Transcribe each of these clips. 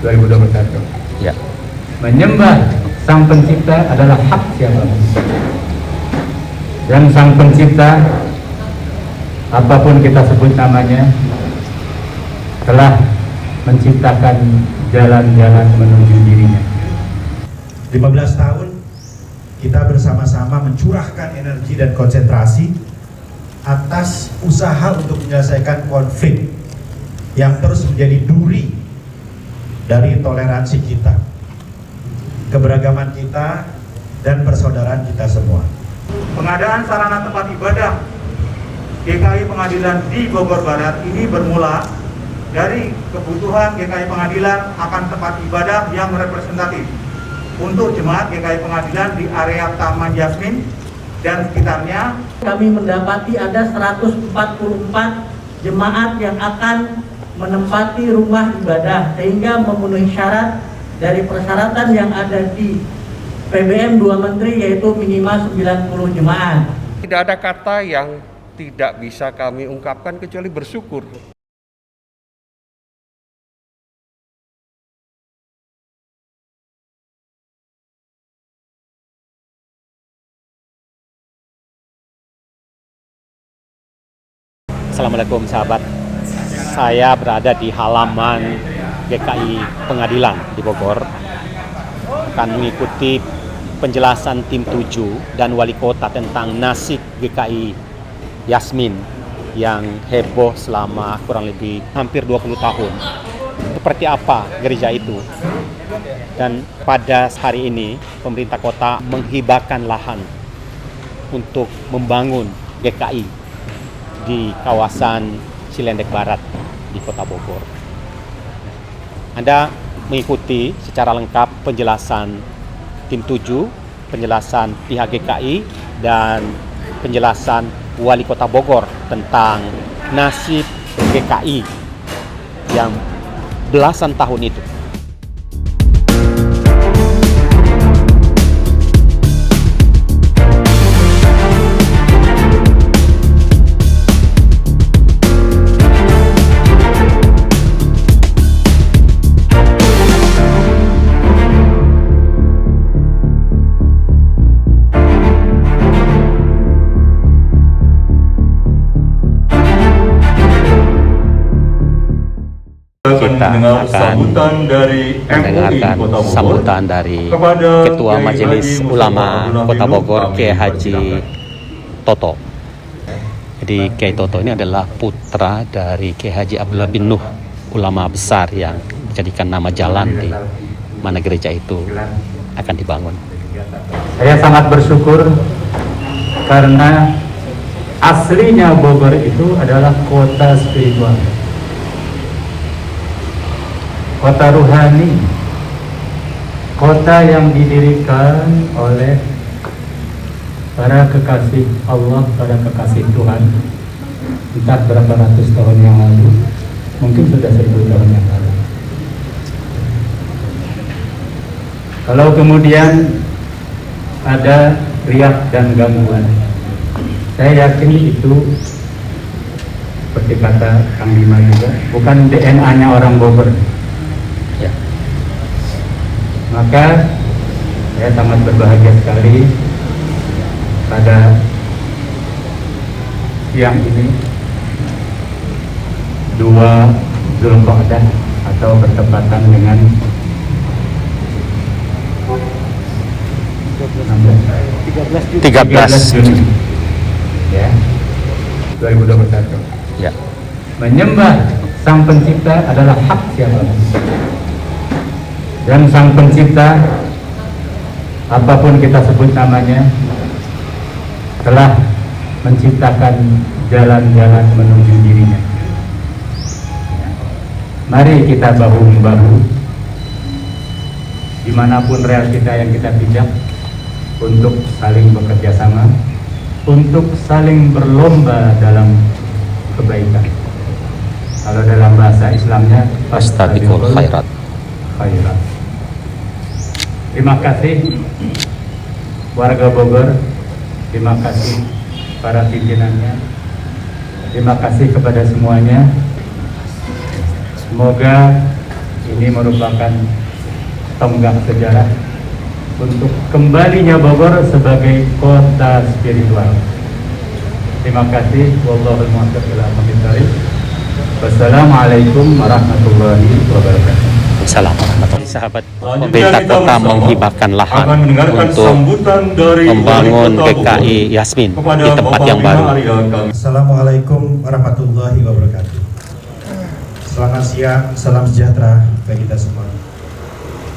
2021. Ya. Menyembah Sang Pencipta adalah hak siapapun. Dan Sang Pencipta, apapun kita sebut namanya, telah menciptakan jalan-jalan menuju dirinya. 15 tahun kita bersama-sama mencurahkan energi dan konsentrasi atas usaha untuk menyelesaikan konflik yang terus menjadi duri dari toleransi kita, keberagaman kita, dan persaudaraan kita semua. Pengadaan sarana tempat ibadah GKI Pengadilan di Bogor Barat ini bermula dari kebutuhan GKI Pengadilan akan tempat ibadah yang representatif untuk jemaat GKI Pengadilan di area Taman Yasmin dan sekitarnya. Kami mendapati ada 144 jemaat yang akan menempati rumah ibadah sehingga memenuhi syarat dari persyaratan yang ada di PBM 2 Menteri, yaitu minimal 90 jemaat. Tidak ada kata yang tidak bisa kami ungkapkan kecuali bersyukur. Assalamualaikum sahabat, saya berada di halaman GKI Pengadilan di Bogor, akan mengikuti penjelasan tim 7 dan wali kota tentang nasib GKI Yasmin yang heboh selama kurang lebih hampir 20 tahun. Seperti apa gereja itu? Dan pada hari ini pemerintah kota menghibahkan lahan untuk membangun GKI di kawasan Cilendek Barat di Kota Bogor. Anda mengikuti secara lengkap penjelasan tim 7, penjelasan pihak GKI, dan penjelasan Wali Kota Bogor tentang nasib GKI yang belasan tahun itu. Kita akan mendengarkan sambutan dari Ketua Majelis Ulama Kota Bogor, Kiai Haji Toto. Jadi Kiai Toto ini adalah putra dari Kiai Haji Abdullah bin Nuh, ulama besar yang menjadikan nama jalan di mana gereja itu akan dibangun. Saya sangat bersyukur karena aslinya Bogor itu adalah kota spiritual, kota ruhani, kota yang didirikan oleh para kekasih Allah, para kekasih Tuhan, entah berapa ratus tahun yang lalu, mungkin sudah 1000 tahun yang lalu. Kalau kemudian ada riak dan gangguan, saya yakin itu seperti kata Kang Bima juga, bukan DNA-nya orang Bogor. Ya. Maka saya sangat berbahagia sekali pada siang ini 2 Zulqa'dah atau bertepatan dengan 13 Juni ya, 2021. Ya. Menyembah Sang Pencipta adalah hak siapapun. Dan Sang Pencipta, apapun kita sebut namanya, telah menciptakan jalan-jalan menuju dirinya. Mari kita bahu-membahu dimanapun rel kita yang kita pijak, untuk saling bekerja sama, untuk saling berlomba dalam kebaikan. Kalau dalam bahasa Islamnya, Fastabiqul khairat. Terima kasih warga Bogor, terima kasih para pimpinannya, terima kasih kepada semuanya. Semoga Ini merupakan tonggak sejarah untuk kembalinya Bogor sebagai kota spiritual. Terima kasih. Wallahul muwaffiq ila aqwamit thoriq. Wassalamualaikum warahmatullahi wabarakatuh. Salam warahmatullahi sahabat. Pemerintah kota menghibahkan lahan untuk membangun GKI Yasmin di tempat yang baru. Assalamualaikum warahmatullahi wabarakatuh. Selamat siang, salam sejahtera bagi kita semua.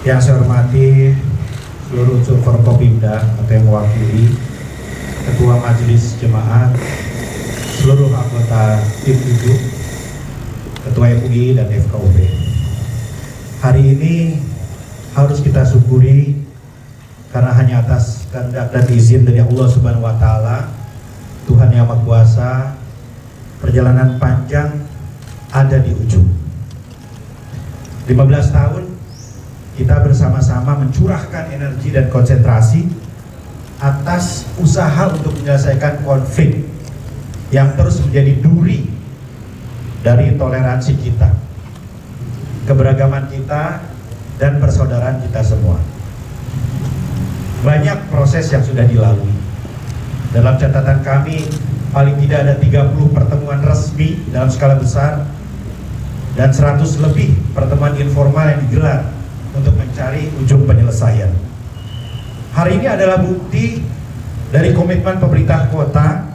Yang saya hormati seluruh unsur Forkopimda atau yang mewakili Ketua Majelis Jemaat, seluruh anggota tim 7, Ketua MUI dan FKUB. Hari ini harus kita syukuri karena hanya atas kehendak dan izin dari Allah Subhanahu wa taala, Tuhan Yang Maha Kuasa, perjalanan panjang ada di ujung. 15 tahun kita bersama-sama mencurahkan energi dan konsentrasi atas usaha untuk menyelesaikan konflik yang terus menjadi duri dari toleransi kita, keberagaman kita, dan persaudaraan kita semua. Banyak proses yang sudah dilalui. Dalam catatan kami, paling tidak ada 30 pertemuan resmi dalam skala besar dan 100 lebih pertemuan informal yang digelar untuk mencari ujung penyelesaian. Hari ini adalah bukti dari komitmen pemerintah kota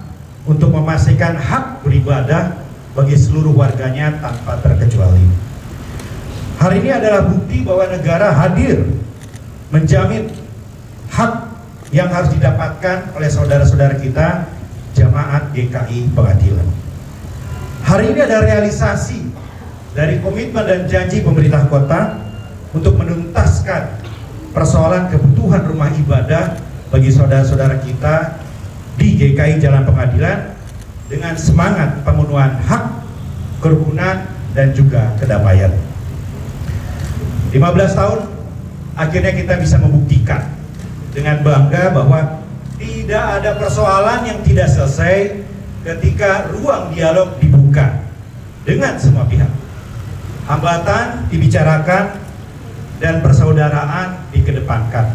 untuk memastikan hak beribadah bagi seluruh warganya tanpa terkecuali. Hari ini adalah bukti bahwa negara hadir menjamin hak yang harus didapatkan oleh saudara-saudara kita jamaat GKI Pengadilan. Hari ini ada realisasi dari komitmen dan janji pemerintah kota untuk menuntaskan persoalan kebutuhan rumah ibadah bagi saudara-saudara kita di GKI Jalan Pengadilan dengan semangat pemenuhan hak, kerukunan, dan juga kedamaian. 15 tahun akhirnya kita bisa membuktikan dengan bangga bahwa tidak ada persoalan yang tidak selesai ketika ruang dialog dibuka dengan semua pihak. Hambatan dibicarakan dan persaudaraan dikedepankan.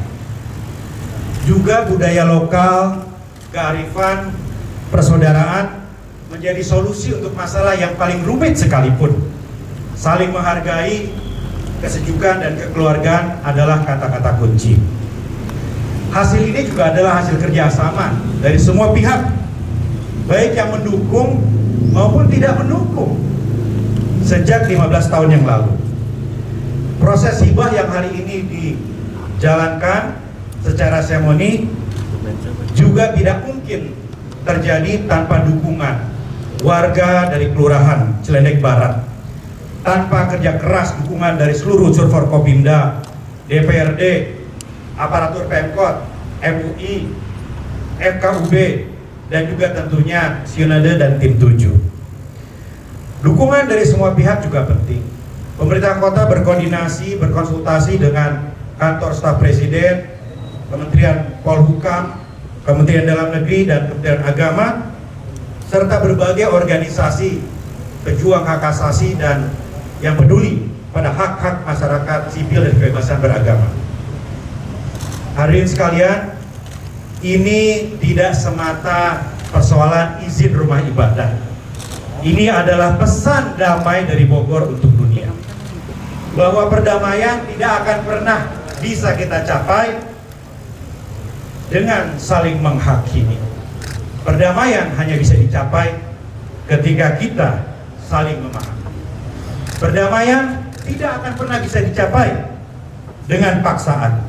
Juga budaya lokal, kearifan, persaudaraan menjadi solusi untuk masalah yang paling rumit sekalipun. Saling menghargai, kesejukan dan kekeluargaan adalah kata-kata kunci. Hasil ini juga adalah hasil kerjasama dari semua pihak, baik yang mendukung maupun tidak mendukung sejak 15 tahun yang lalu. Proses hibah yang hari ini dijalankan secara seremoni juga tidak mungkin terjadi tanpa dukungan warga dari Kelurahan Ciledug Barat, tanpa kerja keras dukungan dari seluruh unsur Forkopimda, DPRD, aparatur Pemkot, MUI, FKUB, dan juga tentunya Sinode dan tim 7. Dukungan dari semua pihak juga penting. Pemerintah kota berkoordinasi, berkonsultasi dengan kantor staf presiden, Kementerian Polhukam, Kementerian Dalam Negeri, dan Kementerian Agama, serta berbagai organisasi pejuang hak asasi dan yang peduli pada hak-hak masyarakat sipil dan kebebasan beragama. Hadirin sekalian, ini tidak semata persoalan izin rumah ibadah. Ini adalah pesan damai dari Bogor untuk dunia, bahwa perdamaian tidak akan pernah bisa kita capai dengan saling menghakimi. Perdamaian hanya bisa dicapai ketika kita saling memahami. Perdamaian tidak akan pernah bisa dicapai dengan paksaan.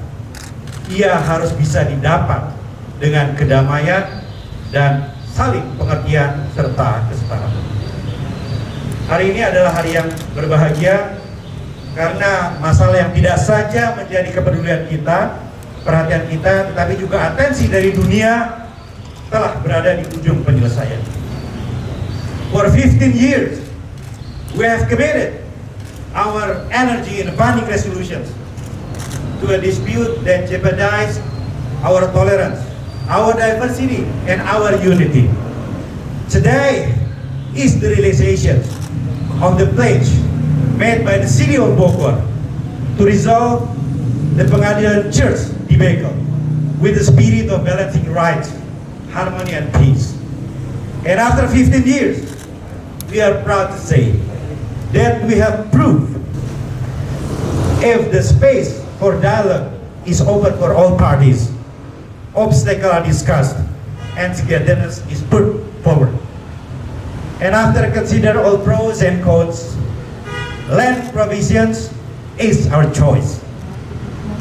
Ia harus bisa didapat dengan kedamaian dan saling pengertian serta kesetaraan. Hari ini adalah hari yang berbahagia karena masalah yang tidak saja menjadi kepedulian kita, perhatian kita, tetapi juga atensi dari dunia telah berada di ujung penyelesaian. For 15 years, we have committed our energy in finding resolutions to a dispute that jeopardize our tolerance, our diversity, and our unity. Today is the realization of the pledge made by the city of Bogor to resolve the Pengadilan Church debacle with the spirit of balancing rights, harmony, and peace. And after 15 years, we are proud to say that we have proved if the space for dialogue is open for all parties, obstacles are discussed, and togetherness is put forward. And after consider all pros and cons, land provisions is our choice.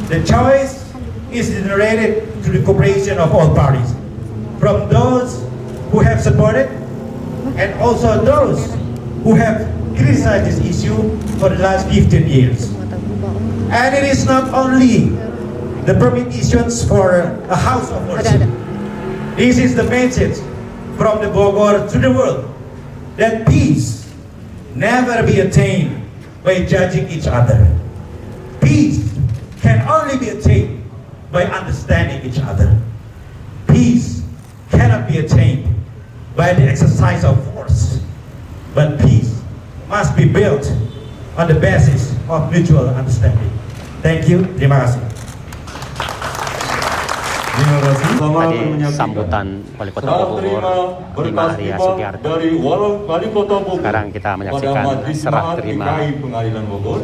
The choice is generated through the cooperation of all parties, from those who have supported and also those who have criticized this issue for the last 15 years. And it is not only the permit issuance for a house of worship. This is the message from the Bogor to the world, that peace never be attained by judging each other. Peace can only be attained by understanding each other. Peace cannot be attained by the exercise of force, but peace must be built on the basis of mutual understanding. Thank you. Terima kasih. Terima kasih. Tadi sambutan Wali Kota Bogor, Bima Arya Sugiarto. Dari Wali Kota Bogor. Sekarang kita menyaksikan serah terima Pengadilan Bogor.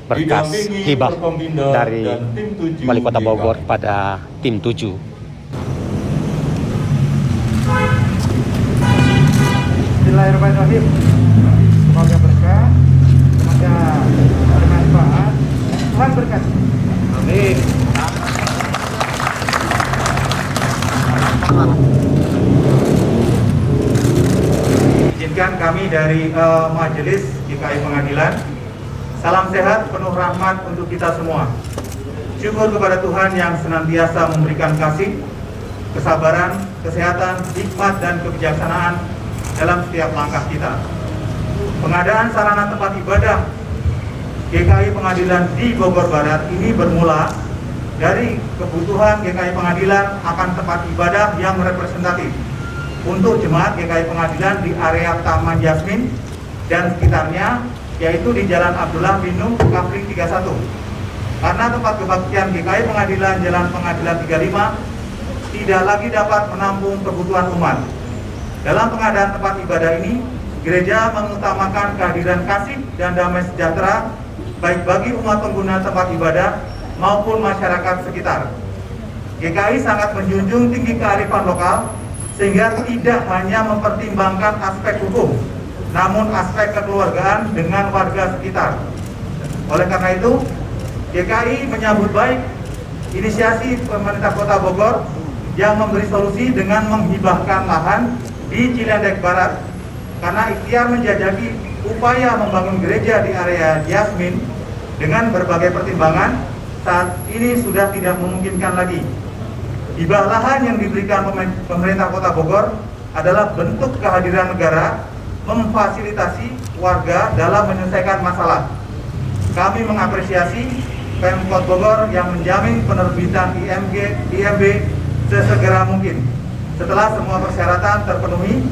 berkas hibah dari Wali Kota Bogor kepada tim 7. Bismillahirrahmanirrahim. Semoga berkah, semoga bermanfaat. Tuhan berkati. Amin. Izinkan kami dari Majelis GKI Pengadilan, salam sehat penuh rahmat untuk kita semua. Syukur kepada Tuhan yang senantiasa memberikan kasih, kesabaran, kesehatan, hikmat, dan kebijaksanaan dalam setiap langkah kita. Pengadaan sarana tempat ibadah GKI Pengadilan di Bogor Barat ini bermula dari kebutuhan GKI Pengadilan akan tempat ibadah yang representatif untuk jemaat GKI Pengadilan di area Taman Yasmin dan sekitarnya, yaitu di Jalan Abdullah bin Nuh, Kapling 31. Karena tempat kebaktian GKI Pengadilan Jalan Pengadilan 35 tidak lagi dapat menampung kebutuhan umat. Dalam pengadaan tempat ibadah ini, gereja mengutamakan kehadiran kasih dan damai sejahtera baik bagi umat pengguna tempat ibadah maupun masyarakat sekitar. GKI sangat menjunjung tinggi kearifan lokal sehingga tidak hanya mempertimbangkan aspek hukum, namun aspek kekeluargaan dengan warga sekitar. Oleh karena itu, GKI menyambut baik inisiasi pemerintah Kota Bogor yang memberi solusi dengan menghibahkan lahan di Cilendek Barat karena ikhtiar menjajaki upaya membangun gereja di area Yasmin dengan berbagai pertimbangan saat ini sudah tidak memungkinkan lagi. Hibah lahan yang diberikan pemerintah Kota Bogor adalah bentuk kehadiran negara memfasilitasi warga dalam menyelesaikan masalah. Kami mengapresiasi Pemkot Bogor yang menjamin penerbitan IMB sesegera mungkin setelah semua persyaratan terpenuhi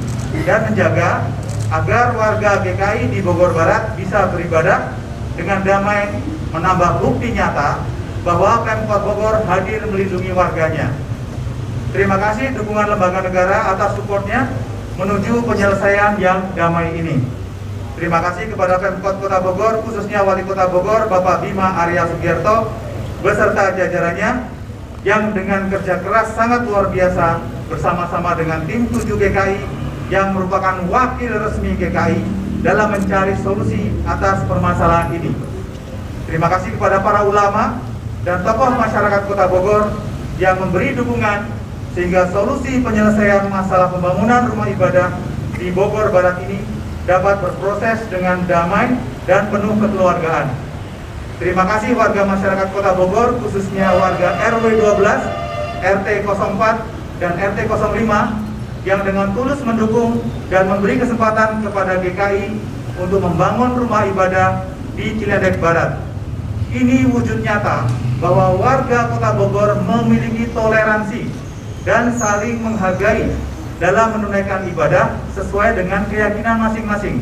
dan menjaga agar warga GKI di Bogor Barat bisa beribadah dengan damai, menambah bukti nyata bahwa Pemkot Bogor hadir melindungi warganya. Terima kasih dukungan lembaga negara atas supportnya menuju penyelesaian yang damai ini. Terima kasih kepada Pemkot Kota Bogor, khususnya Wali Kota Bogor, Bapak Bima Arya Sugiarto, beserta jajarannya yang dengan kerja keras sangat luar biasa bersama-sama dengan tim 7 GKI yang merupakan wakil resmi GKI dalam mencari solusi atas permasalahan ini. Terima kasih kepada para ulama dan tokoh masyarakat Kota Bogor yang memberi dukungan sehingga solusi penyelesaian masalah pembangunan rumah ibadah di Bogor Barat ini dapat berproses dengan damai dan penuh kekeluargaan. Terima kasih warga masyarakat Kota Bogor, khususnya warga RW 12, RT 04, dan RT 05 yang dengan tulus mendukung dan memberi kesempatan kepada GKI untuk membangun rumah ibadah di Cilendek Barat. Ini wujud nyata bahwa warga Kota Bogor memiliki toleransi dan saling menghargai dalam menunaikan ibadah sesuai dengan keyakinan masing-masing.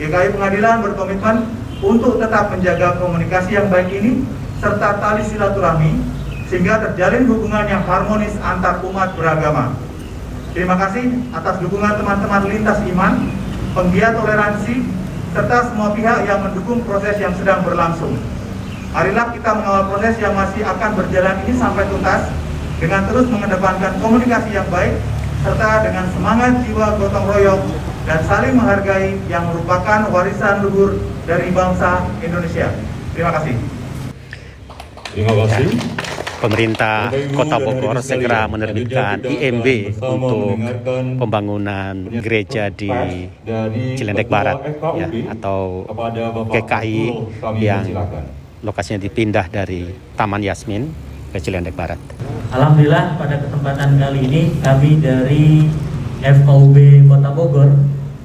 GKI Pengadilan berkomitmen untuk tetap menjaga komunikasi yang baik ini serta tali silaturahmi sehingga terjalin hubungan yang harmonis antar umat beragama. Terima kasih atas dukungan teman-teman lintas iman, penggiat toleransi, serta semua pihak yang mendukung proses yang sedang berlangsung. Marilah kita mengawal proses yang masih akan berjalan ini sampai tuntas dengan terus mengedepankan komunikasi yang baik serta dengan semangat jiwa gotong royong dan saling menghargai yang merupakan warisan luhur dari bangsa Indonesia. Terima kasih. Terima kasih. Pemerintah Kota Bogor segera menerbitkan IMB untuk pembangunan gereja di Cilendek Barat ya, atau GKI yang lokasinya dipindah dari Taman Yasmin ke Cilendek Barat. Alhamdulillah pada kesempatan kali ini kami dari FKUB Kota Bogor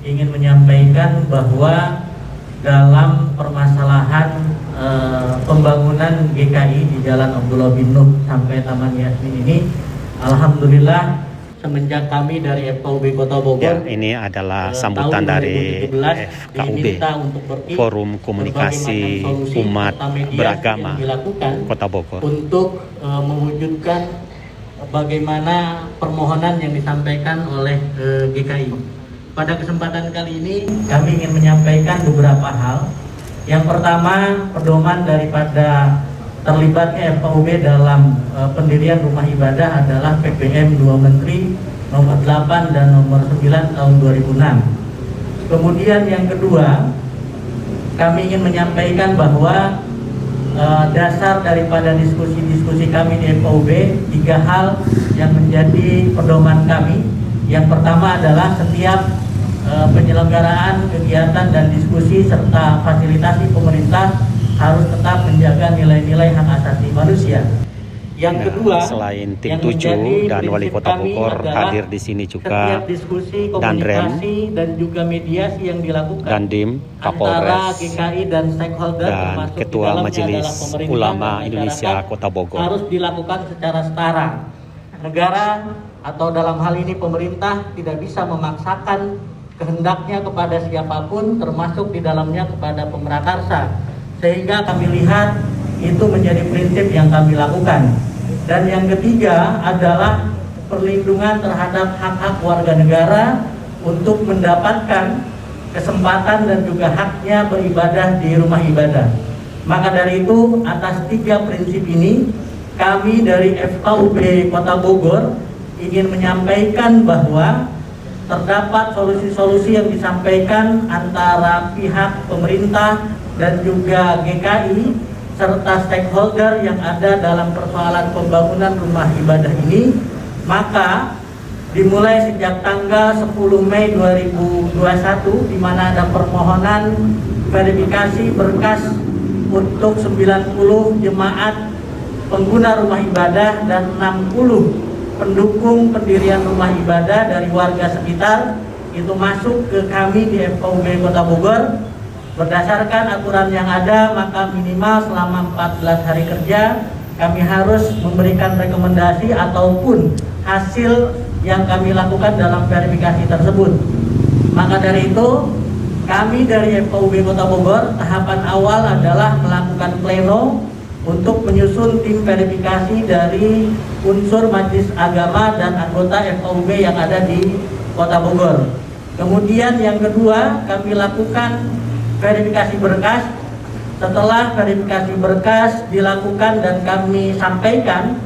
ingin menyampaikan bahwa dalam permasalahan pembangunan GKI di Jalan Abdullah bin Nuh sampai Taman Yasmin ini, alhamdulillah semenjak kami dari FKUB Kota Bogor ya, ini adalah sambutan dari FKUB, Forum Komunikasi Umat Beragama Kota Bogor, untuk mewujudkan bagaimana permohonan yang disampaikan oleh GKI. Pada kesempatan kali ini kami ingin menyampaikan beberapa hal. Yang pertama, pedoman daripada terlibatnya FKUB dalam pendirian rumah ibadah adalah PPM 2 Menteri nomor 8 dan nomor 9 tahun 2006. Kemudian yang kedua, kami ingin menyampaikan bahwa dasar daripada diskusi-diskusi kami di FKUB, 3 hal yang menjadi pedoman kami. Yang pertama adalah setiap penyelenggaraan kegiatan dan diskusi serta fasilitasi pemerintah harus tetap menjaga nilai-nilai hak asasi manusia. Yang kedua, selain tim 7 dan Wali Kota Bogor hadir di sini juga diskusi, komunikasi dan juga mediasi yang dilakukan Dandim, antara Kapolres, GKI dan stakeholder dan Ketua Majelis Ulama Indonesia Kota Bogor harus dilakukan secara setara. Negara atau dalam hal ini pemerintah tidak bisa memaksakan kehendaknya kepada siapapun, termasuk di dalamnya kepada pemrakarsa, sehingga kami lihat itu menjadi prinsip yang kami lakukan. Dan yang ketiga adalah perlindungan terhadap hak-hak warga negara untuk mendapatkan kesempatan dan juga haknya beribadah di rumah ibadah. Maka dari itu, atas 3 prinsip ini, kami dari FKUB Kota Bogor ingin menyampaikan bahwa terdapat solusi-solusi yang disampaikan antara pihak pemerintah dan juga GKI serta stakeholder yang ada dalam persoalan pembangunan rumah ibadah ini, maka dimulai sejak tanggal 10 Mei 2021 di mana ada permohonan verifikasi berkas untuk 90 jemaat pengguna rumah ibadah dan 60 pendukung pendirian rumah ibadah dari warga sekitar itu masuk ke kami di FKUB Kota Bogor. Berdasarkan aturan yang ada, maka minimal selama 14 hari kerja kami harus memberikan rekomendasi ataupun hasil yang kami lakukan dalam verifikasi tersebut. Maka dari itu, kami dari FKUB Kota Bogor tahapan awal adalah melakukan pleno untuk menyusun tim verifikasi dari unsur Majelis Agama dan anggota FKUB yang ada di Kota Bogor. Kemudian yang kedua, kami lakukan verifikasi berkas. Setelah verifikasi berkas dilakukan dan kami sampaikan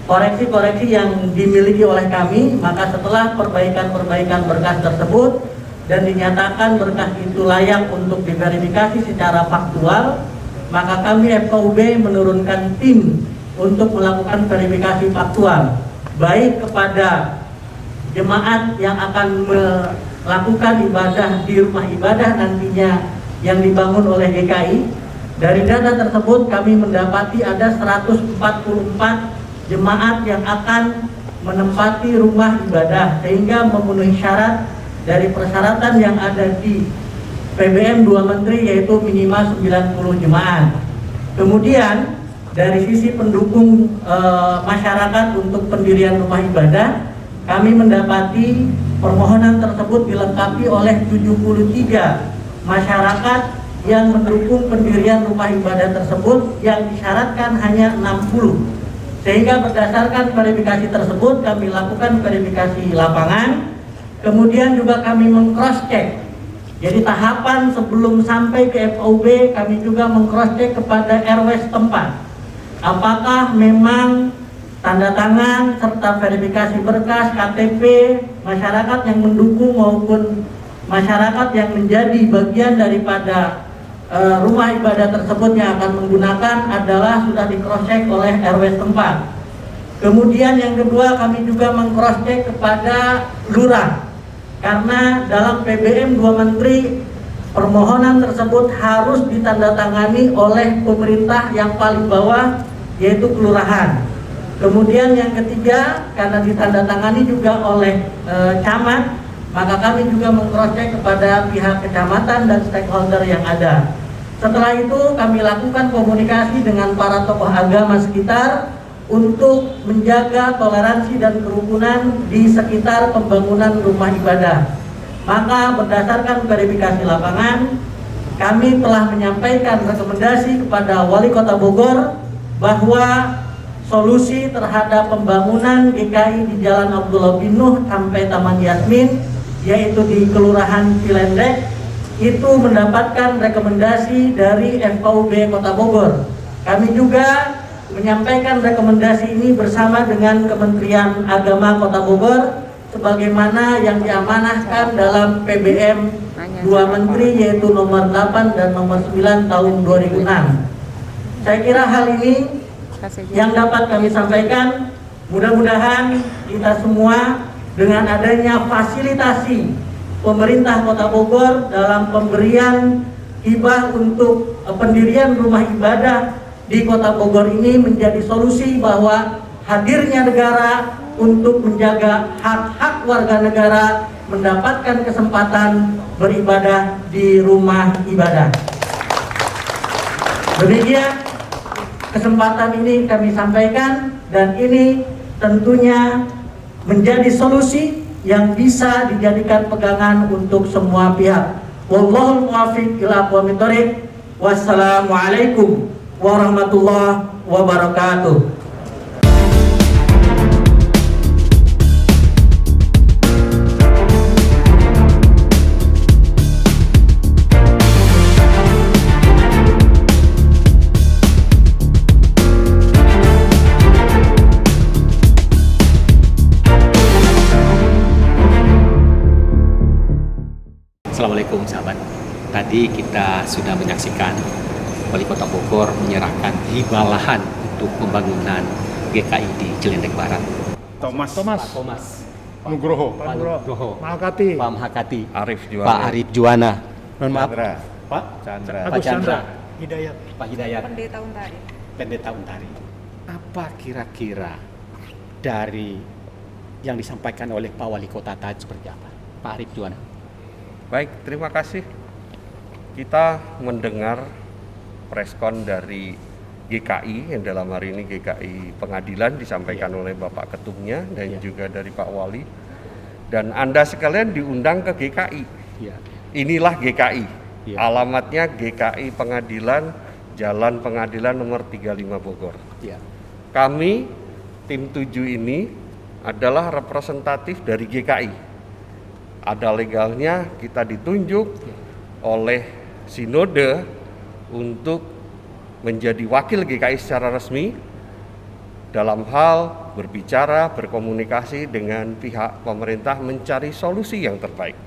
koreksi-koreksi yang dimiliki oleh kami, maka setelah perbaikan-perbaikan berkas tersebut dan dinyatakan berkas itu layak untuk diverifikasi secara faktual, maka kami FKUB menurunkan tim untuk melakukan verifikasi faktual, baik kepada jemaat yang akan melakukan ibadah di rumah ibadah nantinya yang dibangun oleh GKI. Dari data tersebut kami mendapati ada 144 jemaat yang akan menempati rumah ibadah sehingga memenuhi syarat dari persyaratan yang ada di PBM 2 Menteri, yaitu minimal 90 jemaat. Kemudian dari sisi pendukung masyarakat untuk pendirian rumah ibadah, kami mendapati permohonan tersebut dilengkapi oleh 73 masyarakat yang mendukung pendirian rumah ibadah tersebut yang disyaratkan hanya 60. Sehingga berdasarkan verifikasi tersebut kami lakukan verifikasi lapangan, kemudian juga kami meng-cross check. Jadi tahapan sebelum sampai ke FOB kami juga meng-cross check kepada RW setempat. Apakah memang tanda tangan serta verifikasi berkas KTP masyarakat yang mendukung maupun masyarakat yang menjadi bagian daripada rumah ibadah tersebut yang akan menggunakan adalah sudah di-cross check oleh RW setempat. Kemudian yang kedua kami juga meng-cross check kepada lurah, karena dalam PBM 2 Menteri permohonan tersebut harus ditandatangani oleh pemerintah yang paling bawah, yaitu kelurahan. Kemudian yang ketiga, karena ditandatangani juga oleh camat, maka kami juga meng-cross check kepada pihak kecamatan dan stakeholder yang ada. Setelah itu kami lakukan komunikasi dengan para tokoh agama sekitar untuk menjaga toleransi dan kerukunan di sekitar pembangunan rumah ibadah. Maka berdasarkan verifikasi lapangan, kami telah menyampaikan rekomendasi kepada Wali Kota Bogor bahwa solusi terhadap pembangunan GKI di Jalan Abdullah bin Nuh sampai Taman Yasmin, yaitu di Kelurahan Cilendek, itu mendapatkan rekomendasi dari FKUB Kota Bogor. Kami juga menyampaikan rekomendasi ini bersama dengan Kementerian Agama Kota Bogor sebagaimana yang diamanahkan dalam PBM 2 Menteri, yaitu nomor 8 dan nomor 9 tahun 2006. Saya kira hal ini yang dapat kami sampaikan. Mudah-mudahan kita semua dengan adanya fasilitasi pemerintah Kota Bogor dalam pemberian hibah untuk pendirian rumah ibadah di Kota Bogor ini menjadi solusi bahwa hadirnya negara untuk menjaga hak-hak warga negara mendapatkan kesempatan beribadah di rumah ibadah. Demikian kesempatan ini kami sampaikan, dan ini tentunya menjadi solusi yang bisa dijadikan pegangan untuk semua pihak. Wallahul muwaffiq ila aqwamit thoriq. Wassalamualaikum warahmatullahi wabarakatuh. Assalamualaikum sahabat. Tadi kita sudah menyaksikan Wali Kota Bogor menyerahkan hibah lahan untuk pembangunan GKI di Cilendek Barat. Thomas Nugroho, Pak Mahakati, Arif Juwana. Pak Arif Juwana. Mohon maaf, Pak Agus Chandra. Pak Hidayat, Pendeta Untari. apa kira-kira dari yang disampaikan oleh Pak Wali Kota tadi seperti apa? Pak Arif Juwana. Baik, terima kasih. Kita mendengar preskon dari GKI, yang dalam hari ini GKI Pengadilan disampaikan oleh Bapak Ketumnya dan juga dari Pak Wali. Dan Anda sekalian diundang ke GKI. Inilah GKI. Alamatnya GKI Pengadilan, Jalan Pengadilan nomor 35 Bogor. Kami, tim 7 ini adalah representatif dari GKI. Ada legalnya kita ditunjuk oleh Sinode untuk menjadi wakil GKI secara resmi dalam hal berbicara, berkomunikasi dengan pihak pemerintah mencari solusi yang terbaik.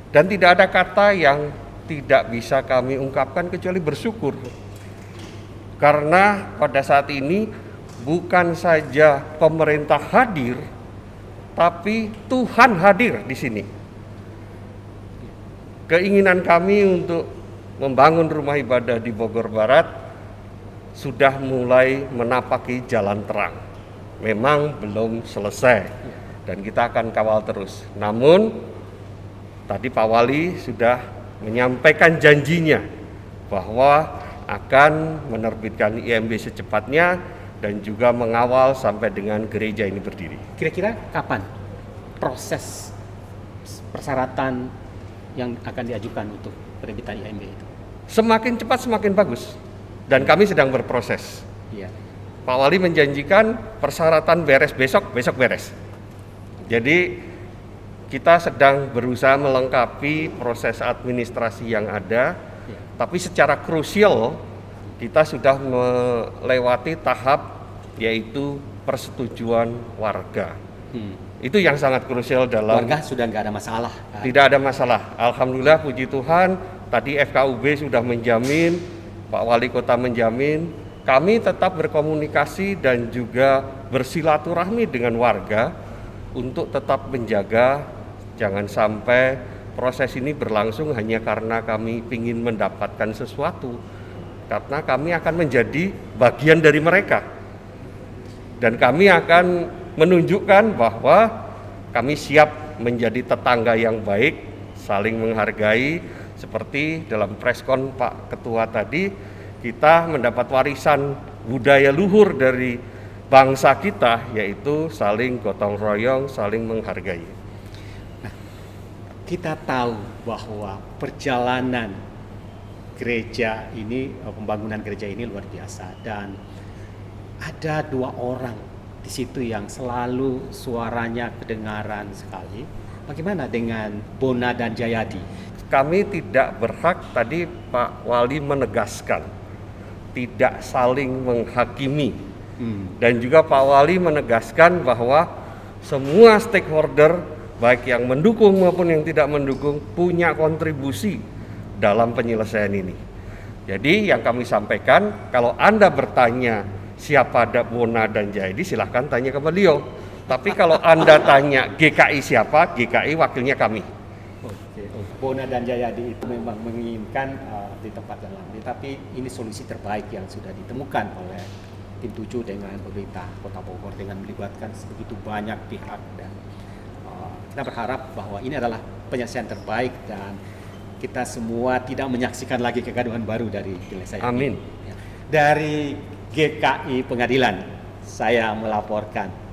Dan tidak ada kata yang tidak bisa kami ungkapkan kecuali bersyukur. Karena pada saat ini bukan saja pemerintah hadir, tapi Tuhan hadir di sini. Keinginan kami untuk membangun rumah ibadah di Bogor Barat sudah mulai menapaki jalan terang. Memang belum selesai dan kita akan kawal terus. Namun tadi Pak Wali sudah menyampaikan janjinya bahwa akan menerbitkan IMB secepatnya dan juga mengawal sampai dengan gereja ini berdiri. Kira-kira kapan proses persyaratan yang akan diajukan untuk penerbitan IMB itu? semakin cepat semakin bagus. Dan kami sedang berproses. Iya. Pak Wali menjanjikan persyaratan beres besok beres. Jadi kita sedang berusaha melengkapi proses administrasi yang ada, tapi secara krusial kita sudah melewati tahap yaitu persetujuan warga. Itu yang sangat krusial dalam. Warga sudah nggak ada masalah. Tidak ada masalah. Alhamdulillah, puji Tuhan. Tadi FKUB sudah menjamin, Pak Wali Kota menjamin. Kami tetap berkomunikasi dan juga bersilaturahmi dengan warga untuk tetap menjaga jangan sampai proses ini berlangsung hanya karena kami ingin mendapatkan sesuatu, karena kami akan menjadi bagian dari mereka dan kami akan menunjukkan bahwa kami siap menjadi tetangga yang baik, saling menghargai. Seperti dalam preskon Pak Ketua tadi, kita mendapat warisan budaya luhur dari bangsa kita, yaitu saling gotong royong, saling menghargai. Kita tahu bahwa perjalanan gereja ini, pembangunan gereja ini luar biasa, dan ada 2 orang di situ yang selalu suaranya kedengaran sekali. Bagaimana dengan Bona dan Jayadi? Kami tidak berhak, tadi Pak Wali menegaskan, tidak saling menghakimi. Dan juga Pak Wali menegaskan bahwa semua stakeholder baik yang mendukung maupun yang tidak mendukung punya kontribusi dalam penyelesaian ini. Jadi yang kami sampaikan, kalau Anda bertanya siapa ada Bona dan Jayadi, silahkan tanya ke beliau. Tapi kalau Anda tanya GKI siapa, GKI wakilnya kami. Oke. Bona dan Jayadi itu memang menginginkan di tempat yang lain, tapi ini solusi terbaik yang sudah ditemukan oleh tim 7 dengan pemerintah Kota Bogor dengan melibatkan sebegitu banyak pihak, dan kita berharap bahwa ini adalah penyelesaian terbaik dan kita semua tidak menyaksikan lagi kegaduhan baru dari penyelesaian. Amin. Dari GKI Pengadilan saya melaporkan.